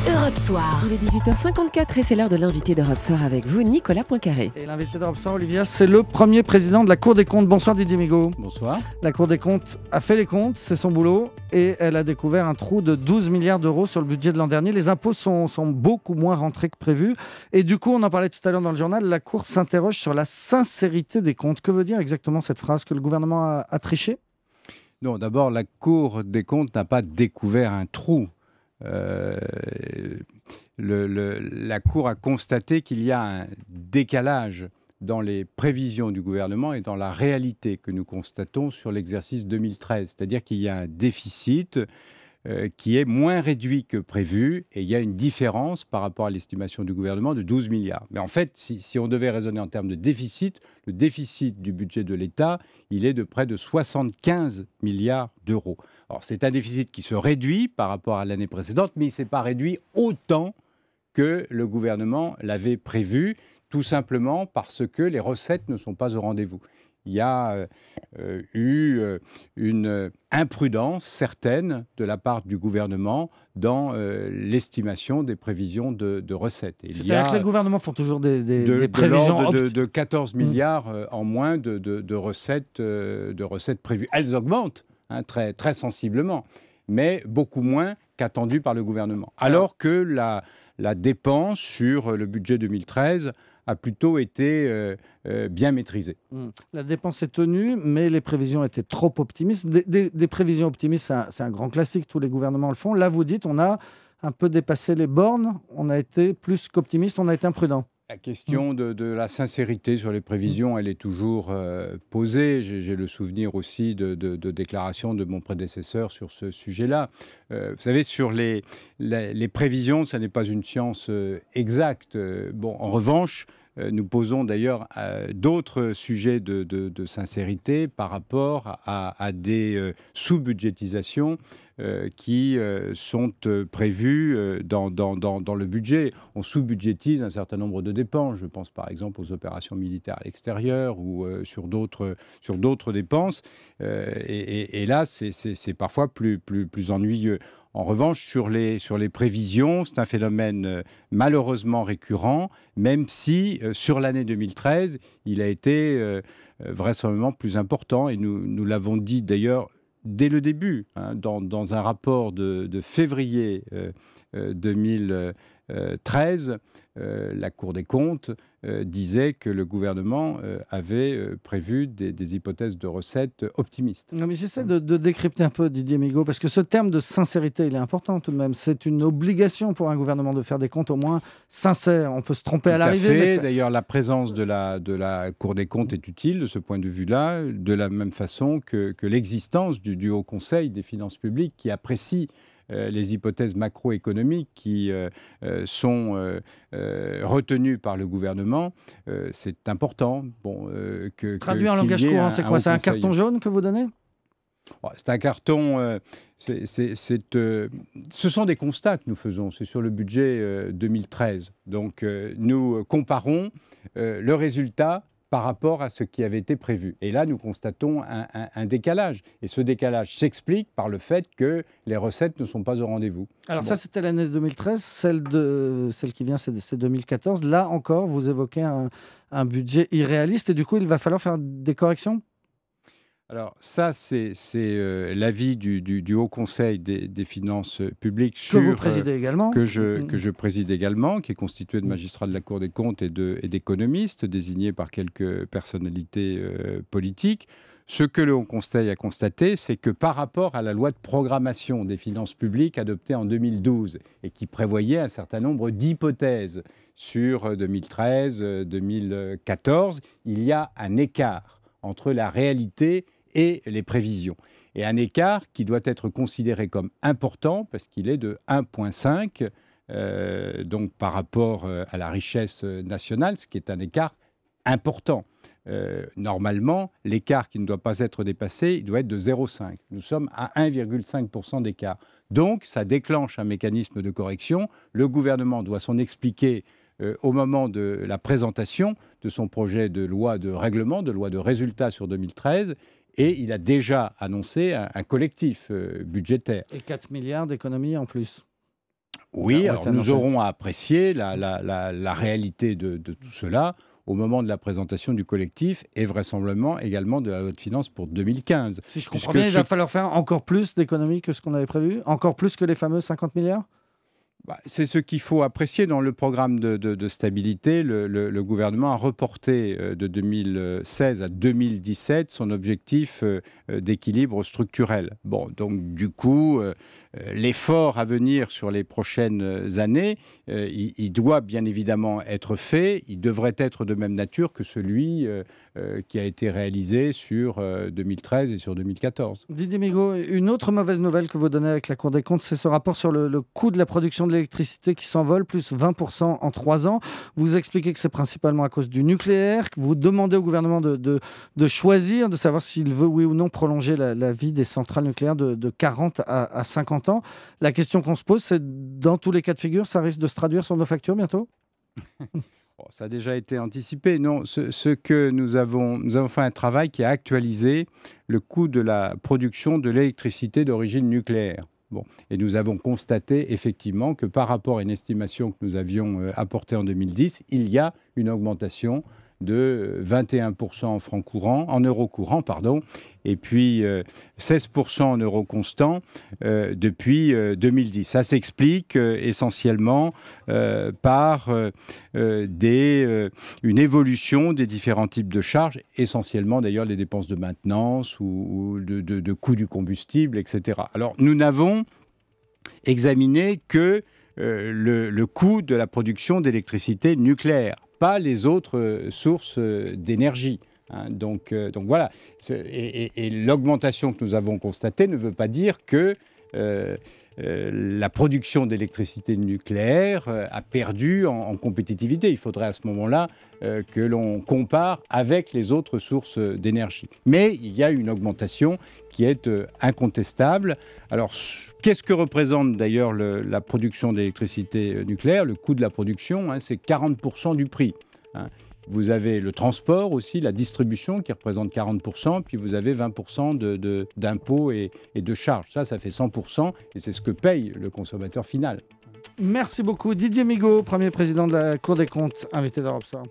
Europe Soir. Il est 18h54 et c'est l'heure de l'invité d'Europe Soir avec vous, Nicolas Poincaré. Et l'invité d'Europe Soir, Olivia, c'est le premier président de la Cour des comptes. Bonsoir Didier Migaud. Bonsoir. La Cour des comptes a fait les comptes, c'est son boulot, et elle a découvert un trou de 12 milliards d'euros sur le budget de l'an dernier. Les impôts sont beaucoup moins rentrés que prévu. Et du coup, on en parlait tout à l'heure dans le journal, la Cour s'interroge sur la sincérité des comptes. Que veut dire exactement cette phrase? Que le gouvernement a triché? Non, d'abord, la Cour des comptes n'a pas découvert un trou. La Cour a constaté qu'il y a un décalage dans les prévisions du gouvernement et dans la réalité que nous constatons sur l'exercice 2013. C'est-à-dire qu'il y a un déficit qui est moins réduit que prévu et il y a une différence par rapport à l'estimation du gouvernement de 12 milliards. Mais en fait, si on devait raisonner en termes de déficit, le déficit du budget de l'État, il est de près de 75 milliards d'euros. Alors c'est un déficit qui se réduit par rapport à l'année précédente, mais il ne s'est pas réduit autant que le gouvernement l'avait prévu, tout simplement parce que les recettes ne sont pas au rendez-vous. Il y a eu une imprudence certaine de la part du gouvernement dans l'estimation des prévisions de recettes. C'est-à-dire que les gouvernements font toujours des prévisions de 14 milliards en moins de recettes prévues. Elles augmentent très, très sensiblement, mais beaucoup moins qu'attendu par le gouvernement. Alors que la dépense sur le budget 2013 a plutôt été bien maîtrisée. La dépense est tenue, mais les prévisions étaient trop optimistes. Des prévisions optimistes, c'est un grand classique, tous les gouvernements le font. Là, vous dites, on a un peu dépassé les bornes, on a été plus qu'optimiste, on a été imprudent. La question de la sincérité sur les prévisions, elle est toujours posée. J'ai le souvenir aussi de déclarations de mon prédécesseur sur ce sujet-là. Vous savez, sur les prévisions, ça n'est pas une science exacte. En revanche, nous posons d'ailleurs d'autres sujets de sincérité par rapport à des sous-budgétisations qui sont prévues dans le budget. On sous-budgétise un certain nombre de dépenses. Je pense par exemple aux opérations militaires à l'extérieur ou sur d'autres dépenses. Et là, c'est parfois plus ennuyeux. En revanche, sur les prévisions, c'est un phénomène malheureusement récurrent, même si sur l'année 2013, il a été vraisemblablement plus important. Et nous l'avons dit d'ailleurs dès le début, dans un rapport de février 2013, la Cour des comptes disait que le gouvernement avait prévu des hypothèses de recettes optimistes. Non, mais j'essaie de décrypter un peu, Didier Migaud, parce que ce terme de sincérité, il est important tout de même. C'est une obligation pour un gouvernement de faire des comptes au moins sincères. On peut se tromper à l'arrivée. D'ailleurs, la présence de la Cour des comptes est utile de ce point de vue-là, de la même façon que l'existence du Haut Conseil des finances publiques qui apprécie les hypothèses macroéconomiques qui sont retenues par le gouvernement, c'est important. Traduit en langage courant, c'est quoi? C'est un carton jaune que vous donnez? C'est un carton. Ce sont des constats que nous faisons. C'est sur le budget 2013. Donc, nous comparons le résultat par rapport à ce qui avait été prévu. Et là, nous constatons un décalage. Et ce décalage s'explique par le fait que les recettes ne sont pas au rendez-vous. Alors ça, c'était l'année 2013. Celle qui vient, c'est 2014. Là encore, vous évoquez un budget irréaliste. Et du coup, il va falloir faire des corrections? Alors ça, c'est l'avis du Haut Conseil des finances publiques que vous présidez également, que je préside également, qui est constitué de magistrats de la Cour des comptes et d'économistes désignés par quelques personnalités politiques. Ce que le Haut Conseil a constaté, c'est que par rapport à la loi de programmation des finances publiques adoptée en 2012 et qui prévoyait un certain nombre d'hypothèses sur 2013, 2014, il y a un écart entre la réalité et les prévisions. Et un écart qui doit être considéré comme important parce qu'il est de 1,5 donc par rapport à la richesse nationale, ce qui est un écart important. Normalement, l'écart qui ne doit pas être dépassé, il doit être de 0,5. Nous sommes à 1,5% d'écart. Donc, ça déclenche un mécanisme de correction. Le gouvernement doit s'en expliquer au moment de la présentation de son projet de loi de règlement, de loi de résultat sur 2013. Et il a déjà annoncé un collectif budgétaire. Et 4 milliards d'économies en plus. Oui, alors nous aurons à apprécier la réalité de tout cela au moment de la présentation du collectif et vraisemblablement également de la loi de finances pour 2015. Si je comprends bien, il va falloir faire encore plus d'économies que ce qu'on avait prévu, encore plus que les fameux 50 milliards. C'est ce qu'il faut apprécier dans le programme de stabilité. Le gouvernement a reporté de 2016 à 2017 son objectif d'équilibre structurel. Bon, donc du coup, l'effort à venir sur les prochaines années, il doit bien évidemment être fait. Il devrait être de même nature que celui qui a été réalisé sur 2013 et sur 2014. Didier Migaud, une autre mauvaise nouvelle que vous donnez avec la Cour des comptes, c'est ce rapport sur le coût de la production de l'électricité qui s'envole, plus 20% en 3 ans. Vous expliquez que c'est principalement à cause du nucléaire, que vous demandez au gouvernement de choisir, de savoir s'il veut oui ou non prolonger la vie des centrales nucléaires de 40 à 50 ans. La question qu'on se pose, c'est dans tous les cas de figure, ça risque de se traduire sur nos factures bientôt? Ça a déjà été anticipé. Non, ce que nous avons fait un travail qui a actualisé le coût de la production de l'électricité d'origine nucléaire. Bon. Et nous avons constaté effectivement que par rapport à une estimation que nous avions apportée en 2010, il y a une augmentation de 21% en francs courants, en euros courants, pardon, et puis 16% en euros constants depuis 2010. Ça s'explique essentiellement par une évolution des différents types de charges, essentiellement d'ailleurs les dépenses de maintenance ou de coût du combustible, etc. Alors nous n'avons examiné que le coût de la production d'électricité nucléaire, pas les autres sources d'énergie. Donc voilà. Et l'augmentation que nous avons constatée ne veut pas dire que la production d'électricité nucléaire a perdu en compétitivité. Il faudrait à ce moment-là que l'on compare avec les autres sources d'énergie. Mais il y a une augmentation qui est incontestable. Alors, qu'est-ce que représente d'ailleurs la production d'électricité nucléaire? Le coût de la production, c'est 40% du prix. Vous avez le transport aussi, la distribution qui représente 40%, puis vous avez 20% d'impôts et de charges. Ça fait 100% et c'est ce que paye le consommateur final. Merci beaucoup Didier Migaud, premier président de la Cour des comptes, invité d'Europe Soir.